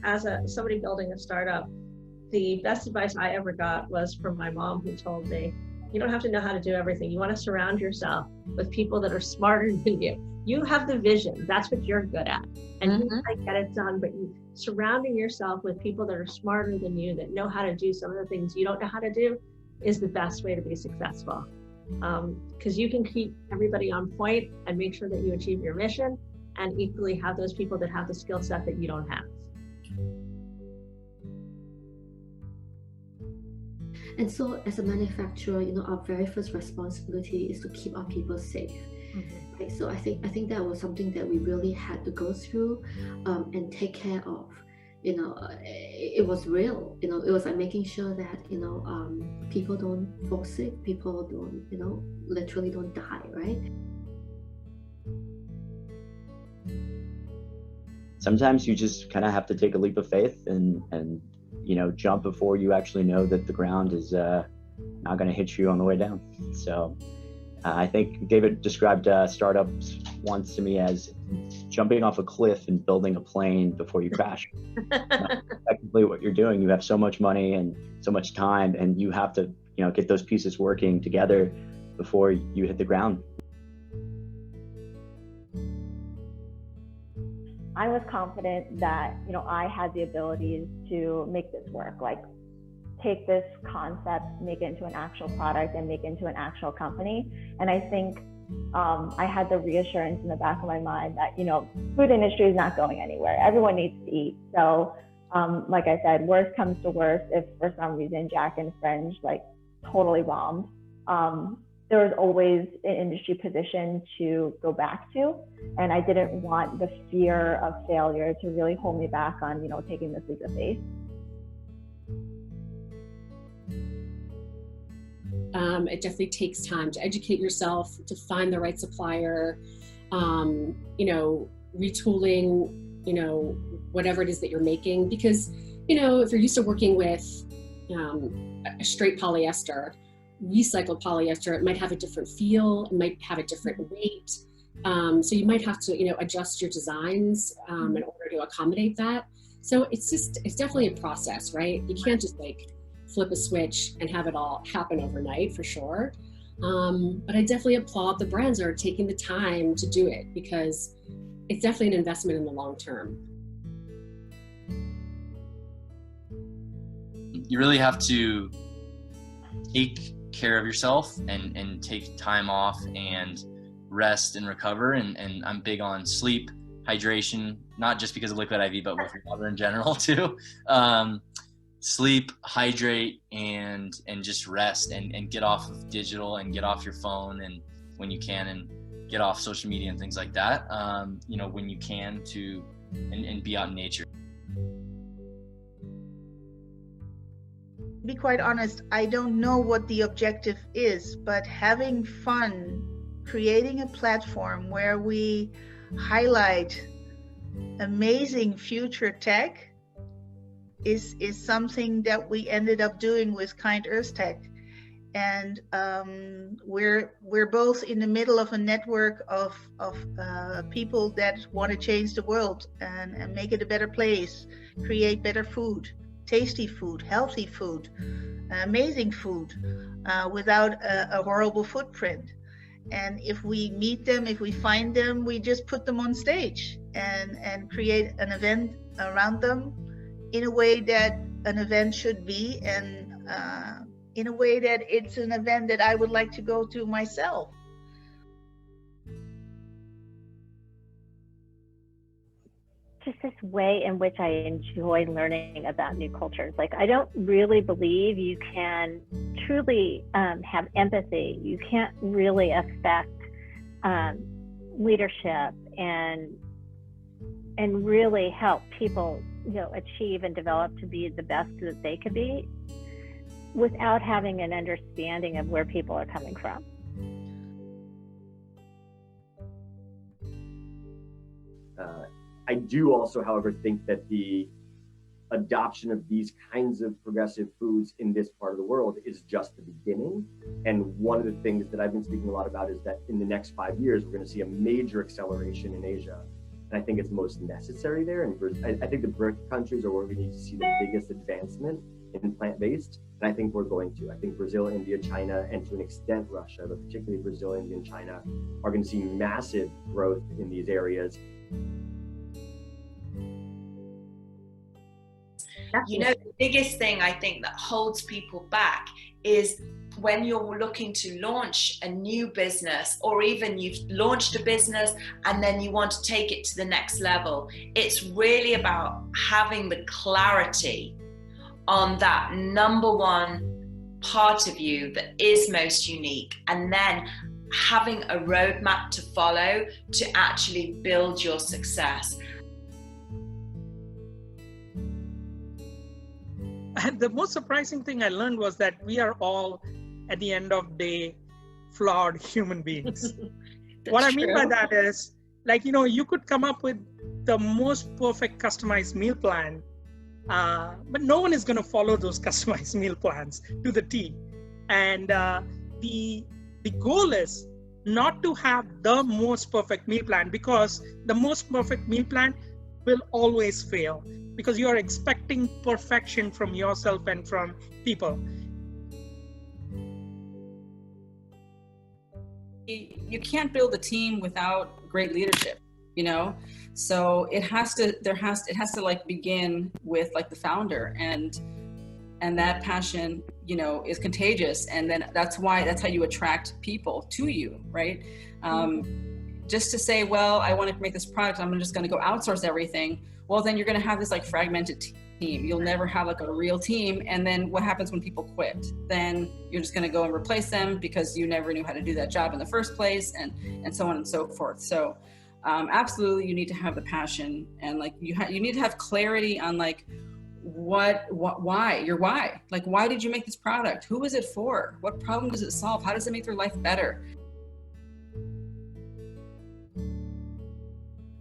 as somebody building a startup, the best advice I ever got was from my mom, who told me, you don't have to know how to do everything. You want to surround yourself with people that are smarter than you. You have the vision. That's what you're good at. And you might get it done, but you surrounding yourself with people that are smarter than you, that know how to do some of the things you don't know how to do, is the best way to be successful. Because you can keep everybody on point and make sure that you achieve your mission, and equally have those people that have the skill set that you don't have. And so as a manufacturer, our very first responsibility is to keep our people safe. Right? So I think that was something that we really had to go through and take care of. It was real. It was like making sure that people don't fall sick, people don't literally don't die, right? Sometimes you just kind of have to take a leap of faith and jump before you actually know that the ground is not going to hit you on the way down. So I think David described startups once to me as jumping off a cliff and building a plane before you crash. That's effectively what you're doing. You have so much money and so much time, and you have to get those pieces working together before you hit the ground. I was confident that, I had the abilities to make this work, like take this concept, make it into an actual product, and make it into an actual company. And I think I had the reassurance in the back of my mind that, food industry is not going anywhere. Everyone needs to eat. So, like I said, worst comes to worst, if for some reason Jack and Fringe totally bombed, there was always an industry position to go back to. And I didn't want the fear of failure to really hold me back on, taking this leap of faith. It definitely takes time to educate yourself, to find the right supplier, retooling, whatever it is that you're making. Because, if you're used to working with a straight polyester, recycled polyester, it might have a different feel, it might have a different weight. So you might have to, adjust your designs in order to accommodate that. So it's definitely a process, right? You can't just flip a switch and have it all happen overnight, for sure. But I definitely applaud the brands that are taking the time to do it, because it's definitely an investment in the long term. You really have to take care of yourself and take time off and rest and recover. And I'm big on sleep, hydration, not just because of Liquid IV, but with water in general too. Sleep, hydrate, and just rest and get off of digital and get off your phone and when you can, and get off social media and things like that, when you can, and be out in nature. To be quite honest, I don't know what the objective is, but having fun, creating a platform where we highlight amazing future tech is something that we ended up doing with Kind Earth Tech. And we're both in the middle of a network of people that want to change the world and make it a better place, create better food, tasty food, healthy food, amazing food, without a horrible footprint. And if we meet them, if we find them, we just put them on stage and create an event around them in a way that an event should be, and in a way that it's an event that I would like to go to myself. Just this way in which I enjoy learning about new cultures. I don't really believe you can truly have empathy. You can't really affect leadership and really help people, achieve and develop to be the best that they could be without having an understanding of where people are coming from. I do also, however, think that the adoption of these kinds of progressive foods in this part of the world is just the beginning. And one of the things that I've been speaking a lot about is that in the next 5 years, we're going to see a major acceleration in Asia And I think it's most necessary there. And I think the BRIC countries are where we need to see the biggest advancement in plant-based. And I think we're going to. I think Brazil, India, China, and to an extent Russia, but particularly Brazil, India, and China are going to see massive growth in these areas. You know, the biggest thing I think that holds people back is when you're looking to launch a new business, or even you've launched a business and then you want to take it to the next level. It's really about having the clarity on that number one part of you that is most unique, and then having a roadmap to follow to actually build your success. And the most surprising thing I learned was that we are all, at the end of the day, flawed human beings. What I mean by that is, like, you know, you could come up with the most perfect customized meal plan, but no one is going to follow those customized meal plans to the T. And the goal is not to have the most perfect meal plan, because the most perfect meal plan will always fail, because you are expecting perfection from yourself and from people. You can't build a team without great leadership, you know? So it has to like begin with like the founder, and that passion, you know, is contagious. And then that's how you attract people to you, right? Just to say, well, I want to make this product, I'm just going to go outsource everything. Well, then you're going to have this like fragmented team. You'll never have like a real team. And then what happens when people quit? Then you're just going to go and replace them because you never knew how to do that job in the first place, and so on and so forth. So absolutely, you need to have the passion, and like you need to have clarity on like why, like, why did you make this product? Who is it for? What problem does it solve? How does it make their life better?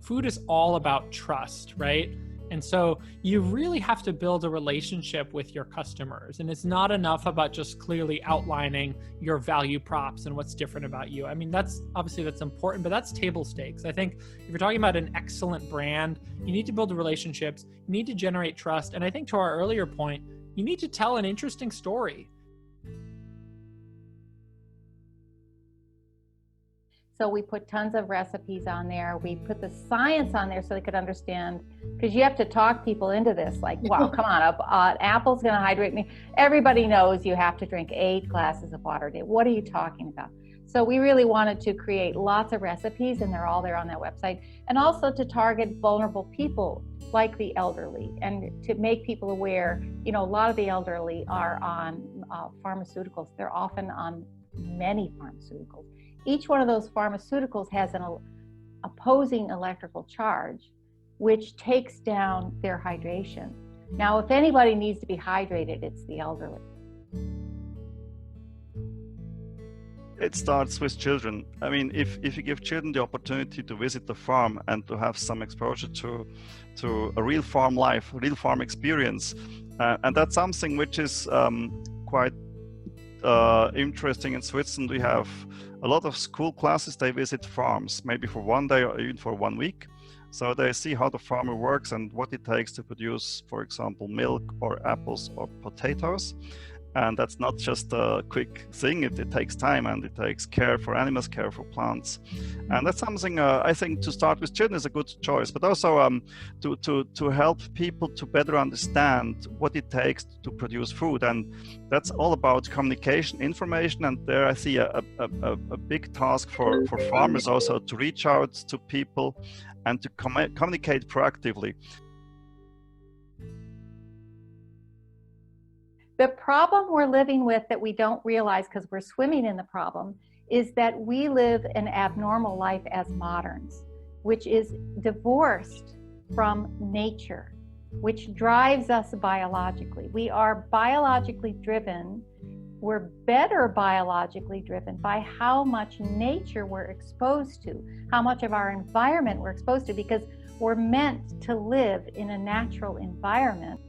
Food is all about trust, right? And so you really have to build a relationship with your customers. And it's not enough about just clearly outlining your value props and what's different about you. I mean, that's important, but that's table stakes. I think if you're talking about an excellent brand, you need to build relationships, you need to generate trust. And I think to our earlier point, you need to tell an interesting story. So we put tons of recipes on there. We put the science on there so they could understand, because you have to talk people into this. Like, wow, come on, apple's going to hydrate me. Everybody knows you have to drink 8 glasses of water a day. What are you talking about? So we really wanted to create lots of recipes, and they're all there on that website. And also to target vulnerable people like the elderly, and to make people aware, you know, a lot of the elderly are on pharmaceuticals. They're often on many pharmaceuticals. Each one of those pharmaceuticals has an opposing electrical charge, which takes down their hydration. Now, if anybody needs to be hydrated, it's the elderly. It starts with children. I mean, if you give children the opportunity to visit the farm and to have some exposure to a real farm life, a real farm experience, and that's something which is quite interesting in Switzerland. We have a lot of school classes. They visit farms, maybe for one day or even for 1 week. So they see how the farmer works and what it takes to produce, for example, milk or apples or potatoes. And that's not just a quick thing. It takes time, and it takes care for animals, care for plants. And that's something I think to start with children is a good choice, but also to help people to better understand what it takes to produce food. And that's all about communication, information. And there I see a big task for farmers also to reach out to people and to communicate proactively. The problem we're living with that we don't realize, because we're swimming in the problem, is that we live an abnormal life as moderns, which is divorced from nature, which drives us biologically. We are biologically driven. We're better biologically driven by how much nature we're exposed to, how much of our environment we're exposed to, because we're meant to live in a natural environment.